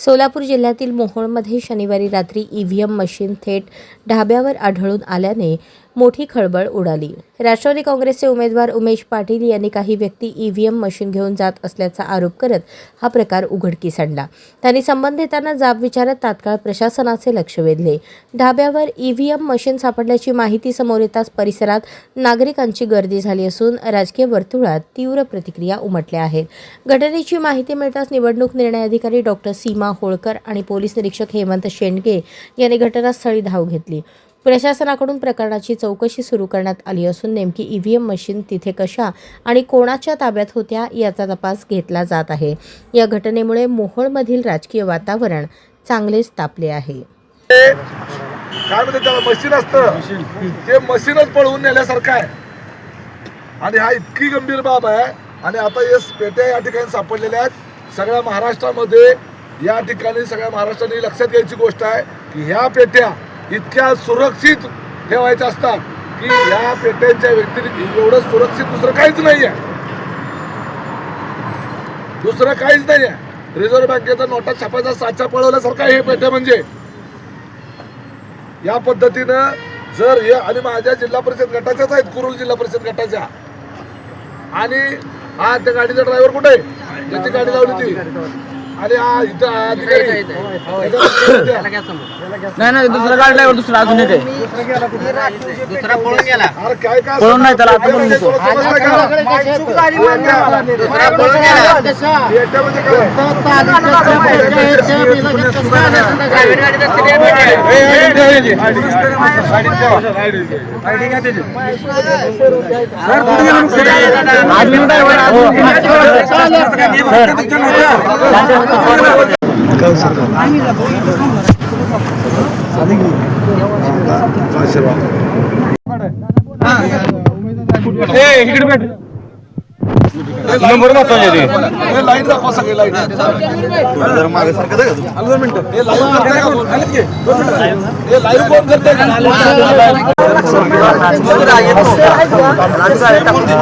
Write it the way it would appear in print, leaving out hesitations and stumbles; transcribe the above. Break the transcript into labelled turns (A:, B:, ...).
A: सोलापूर जिल्ह्यातील मोहोळमध्ये शनिवारी रात्री ईव्हीएम मशीन थेट ढाब्यावर आढळून आल्याने मोठी खळबळ उडाली। राष्ट्रवादी काँग्रेसचे उमेदवार उमेश पाटील यांनी काही व्यक्ती ईव्हीएम मशीन घेऊन जात असल्याचा आरोप करत हा प्रकार उघडकीस आणला। त्यांनी संबंधितांना जाब विचारत तात्काळ प्रशासनाचे लक्ष वेधले। ढाब्यावर ईव्हीएम मशीन सापडल्याची माहिती समोर येताच परिसरात नागरिकांची गर्दी झाली असून राजकीय वर्तुळात तीव्र प्रतिक्रिया उमटल्या आहेत। घटनेची माहिती मिळताच निवडणूक निर्णय अधिकारी डॉक्टर सीमा होळकर आणि पोलीस निरीक्षक हेमंत शेंडगे यांनी घटनास्थळी धाव घेतली। प्रशासनाकडून प्रकरणाची चौकशी सुरू करण्यात आली असून नेमकी ईव्हीएम मशीन तिथे कशा आणि कोणाच्या ताब्यात होत्या याचा तपास घेतला जात आहे। या घटनेमुळे मोहोळमधील राजकीय वातावरण चांगलेच तापले आहे।
B: काय म्हणते त्याला मशीन असतं ते मशीनच पळवून नेल्यासारखं आहे आणि हा इतकी गंभीर बाब आहे। आणि आता या पेट्या या ठिकाणी सापडलेल्या आहेत सगळ्या महाराष्ट्रामध्ये। या ठिकाणी सगळ्या महाराष्ट्राने लक्षात घ्यायची गोष्ट आहे की ह्या पेट्या इतक्या सुरक्षित ठेवायच्या असतात की या पेट्यांच्या व्यतिरिक्त एवढं सुरक्षित दुसरं काहीच नाही आहे, दुसरं काहीच नाही आहे। रिझर्व्ह बँकेचा नोटा छापायचा साचा पळवल्यासारखा हे पेट्या म्हणजे या पद्धतीनं जर हे आणि माझ्या जिल्हा परिषद गटाच्याच आहेत, कुरुल जिल्हा परिषद गटाच्या। आणि हा त्या गाडीचा ड्रायव्हर कुठे आहे ज्याची गाडी लावली ती आणि हा इथं अधिकारी
C: नाही दुसरा गाडी ड्रायव्हर दुसरा अजून येते
D: दुसरा पळून गेला।
B: अरे काय काय
C: पळून नाही त्याला आता
B: समजलं का?
D: दुसरा पळून गेला।
B: पेट्या म्हणजे काय? लाईट दाखवा सगळे लाईट लाईव्ह कोण करते